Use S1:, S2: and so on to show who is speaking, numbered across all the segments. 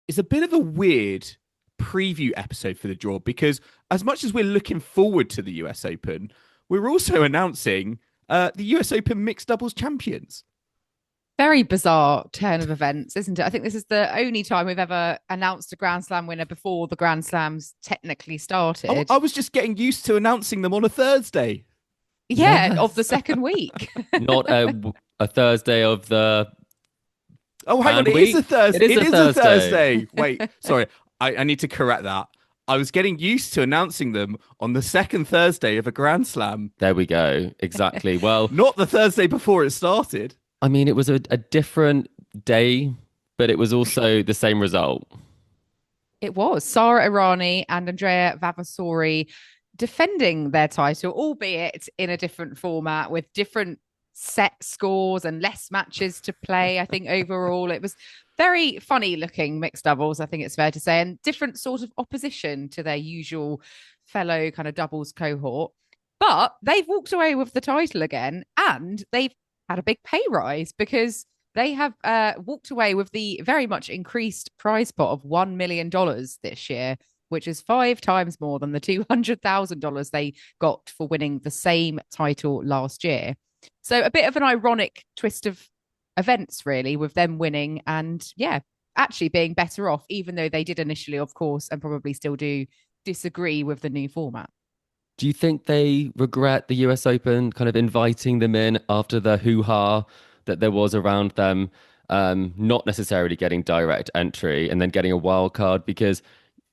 S1: is a bit of a weird preview episode for the draw because as much as we're looking forward to the US Open, we're also announcing the US Open mixed doubles champions.
S2: Very bizarre turn of events, isn't it? I think this is the only time we've ever announced a Grand Slam winner before the Grand Slams technically started.
S1: I was just getting used to announcing them on a Thursday.
S2: Yeah, of the second week.
S3: Not a Thursday of the
S1: Oh, hang on.
S3: fan
S1: It is
S3: week.
S1: a Thursday.
S3: It is a
S1: A
S3: Thursday.
S1: Thursday. Wait, sorry. I need to correct that. I was getting used to announcing them on the second Thursday of a Grand Slam,
S3: There we go. Exactly. Well,
S1: not the Thursday before it started.
S3: I mean, it was a different day, but it was also the same result.
S2: It was Sara Errani and Andrea Vavassori defending their title, albeit in a different format with different set scores and less matches to play. I think overall it was very funny looking mixed doubles, I think it's fair to say, and different sort of opposition to their usual fellow kind of doubles cohort. But they've walked away with the title again, and they've had a big pay rise because they have walked away with the very much increased prize pot of $1 million this year, which is 5 times more than the $200,000 they got for winning the same title last year. So a bit of an ironic twist of events, really, with them winning and, yeah, actually being better off, even though they did initially, of course, and probably still do disagree with the new format.
S3: Do you think they regret the US Open kind of inviting them in after the hoo-ha that there was around them, not necessarily getting direct entry and then getting a wild card? Because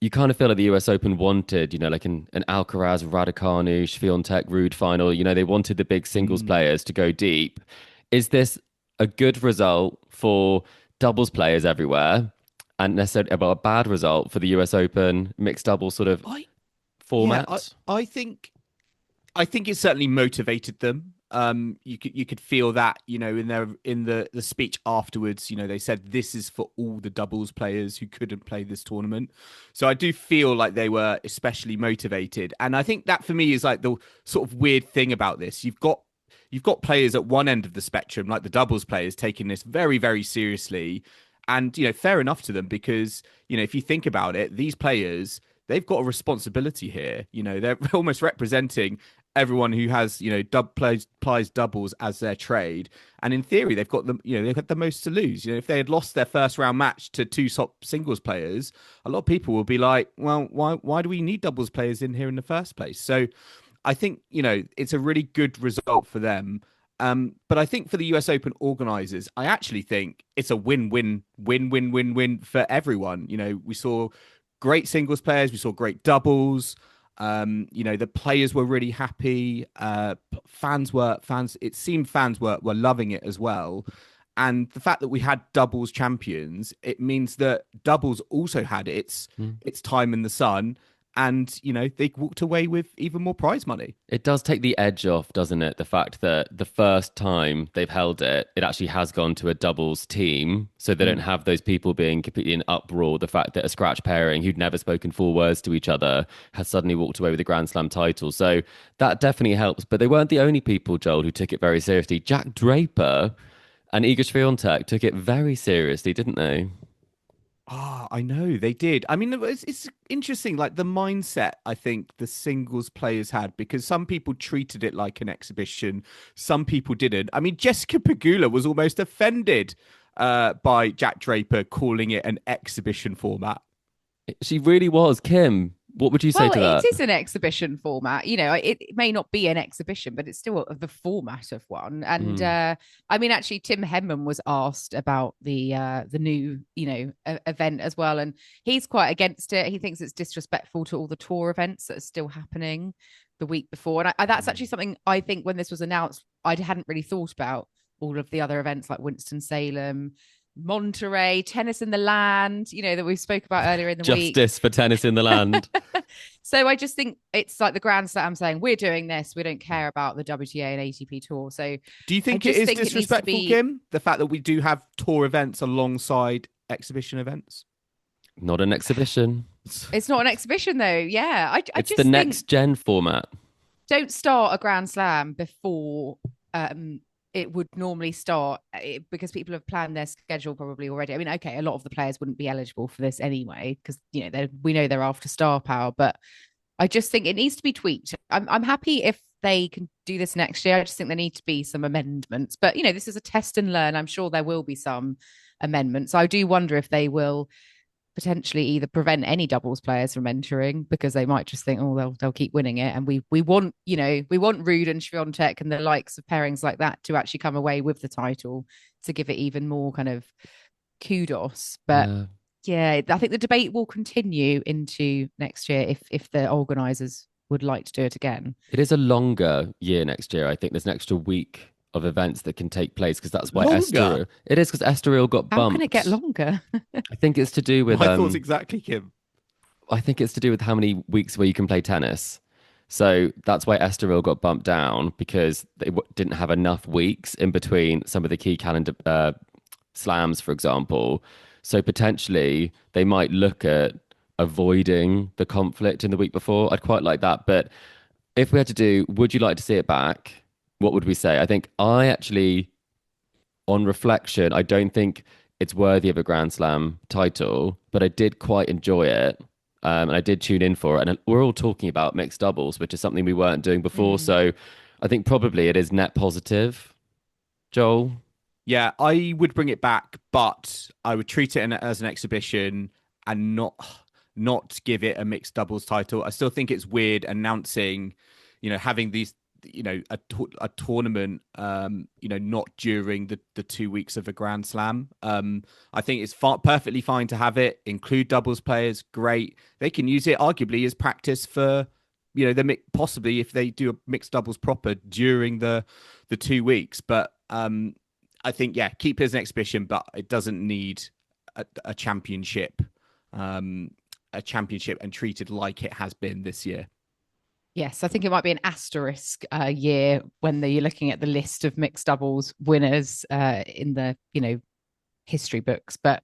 S3: you kind of feel like the US Open wanted, like an Alcaraz, Raducanu, Swiatek, Ruud final. They wanted the big singles players to go deep. Is this a good result for doubles players everywhere and necessarily about a bad result for the US Open mixed double sort of format?
S1: Yeah, I think it certainly motivated them. You could feel that, in the speech afterwards, they said this is for all the doubles players who couldn't play this tournament. So I do feel like they were especially motivated. And I think that for me is like the sort of weird thing about this. You've got players at one end of the spectrum, like the doubles players, taking this very, very seriously. And, fair enough to them because, if you think about it, these players, they've got a responsibility here. They're almost representing everyone who has, plays doubles as their trade. And in theory, they've got them, they've got the most to lose. If they had lost their first round match to 2 top singles players, a lot of people will be like, well, why do we need doubles players in here in the first place? So I think, it's a really good result for them. But I think for the US Open organizers, I actually think it's a win-win for everyone. We saw great singles players, we saw great doubles. The players were really happy. It seemed fans were loving it as well. And the fact that we had doubles champions, it means that doubles also had its time in the sun. And, they walked away with even more prize money.
S3: It does take the edge off, doesn't it? The fact that the first time they've held it, it actually has gone to a doubles team. So they don't have those people being completely in uproar. The fact that a scratch pairing who'd never spoken 4 words to each other has suddenly walked away with a Grand Slam title. So that definitely helps. But they weren't the only people, Joel, who took it very seriously. Jack Draper and Iga Swiatek took it very seriously, didn't they?
S1: I know they did. I mean, it's interesting, like the mindset I think the singles players had, because some people treated it like an exhibition, some people didn't. I mean, Jessica Pegula was almost offended by Jack Draper calling it an exhibition format.
S3: She really was. Kim, what would you say to that?
S2: It is an exhibition format. It may not be an exhibition, but it's still the format of one. And I mean, actually, Tim Henman was asked about the new, event as well, and he's quite against it. He thinks it's disrespectful to all the tour events that are still happening the week before. And that's actually something I think when this was announced, I hadn't really thought about all of the other events like Winston-Salem, Monterey, tennis in the land, that we spoke about earlier in the week.
S3: Justice for tennis in the land.
S2: So I just think it's like the Grand Slam saying, we're doing this. We don't care about the WTA and ATP tour. So
S1: do you think it is disrespectful, Kim? The fact that we do have tour events alongside exhibition events?
S3: Not an exhibition.
S2: It's not an exhibition though. Yeah.
S3: It's the next gen format.
S2: Don't start a Grand Slam before it would normally start, because people have planned their schedule probably already. I mean, okay, a lot of the players wouldn't be eligible for this anyway, because we know they're after star power, but I just think it needs to be tweaked. I'm happy if they can do this next year. I just think there need to be some amendments. But this is a test and learn. I'm sure there will be some amendments. I do wonder if they will potentially either prevent any doubles players from entering, because they might just think, oh, they'll keep winning it, and we want we want Ruud and Swiatek and the likes of pairings like that to actually come away with the title, to give it even more kind of kudos. But yeah, I think the debate will continue into next year if the organisers would like to do it again.
S3: It is a longer year next year. I think there's an extra week of events that can take place, because that's why
S1: Longer?
S3: It is, because Estoril got bumped.
S2: How can it get longer?
S3: I think it's to do with
S1: My thoughts exactly, Kim.
S3: I think it's to do with how many weeks where you can play tennis. So that's why Estoril got bumped down, because they didn't have enough weeks in between some of the key calendar slams, for example. So potentially they might look at avoiding the conflict in the week before. I'd quite like that. But if we had to do, would you like to see it back? What would we say? I think I actually, on reflection, I don't think it's worthy of a Grand Slam title, but I did quite enjoy it. And I did tune in for it. And we're all talking about mixed doubles, which is something we weren't doing before. So I think probably it is net positive. Joel?
S1: Yeah, I would bring it back, but I would treat it as an exhibition and not give it a mixed doubles title. I still think it's weird announcing, having these, a tournament, not during the 2 weeks of a Grand Slam. I think it's perfectly fine to have it, include doubles players. Great. They can use it arguably as practice for, possibly if they do a mixed doubles proper during the 2 weeks. But I think, yeah, keep it as an exhibition, but it doesn't need a championship, and treated like it has been this year.
S2: Yes, I think it might be an asterisk year when you're looking at the list of mixed doubles winners in the history books. But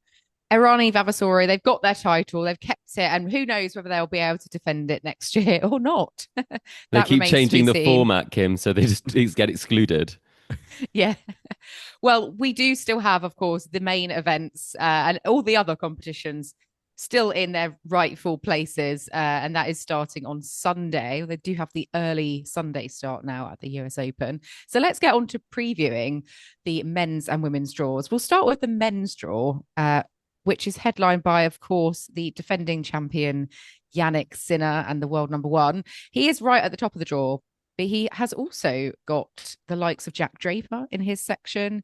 S2: Errani, Vavassori, they've got their title, they've kept it, and who knows whether they'll be able to defend it next year or not.
S3: They keep changing the format, Kim, so they just get excluded.
S2: Yeah. Well, we do still have, of course, the main events and all the other competitions still in their rightful places. And that is starting on Sunday. They do have the early Sunday start now at the US Open. So let's get on to previewing the men's and women's draws. We'll start with the men's draw, which is headlined by, of course, the defending champion, Jannik Sinner, and the world number one. He is right at the top of the draw, but he has also got the likes of Jack Draper in his section,